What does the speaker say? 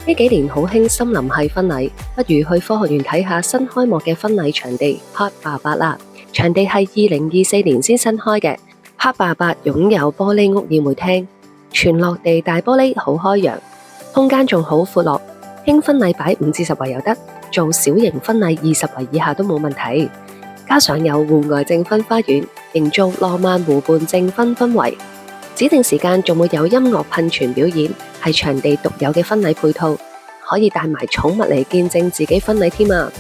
呢幾年好興森林系婚禮，不如去科學園睇下新開幕嘅婚禮場地Park 88啦。場地係2024年先新開嘅。Park 88擁有玻璃屋宴會廳，全落地大玻璃，好開揚，空間仲好闊落。輕婚禮擺5至10圍又得，做小型婚禮20圍以下都冇問題。加上有戶外證婚花園，營造浪漫湖畔證婚氛圍。指定時間仲會有音樂噴泉表演，係場地獨有嘅婚禮配套，可以帶埋寵物嚟見證自己婚禮添啊！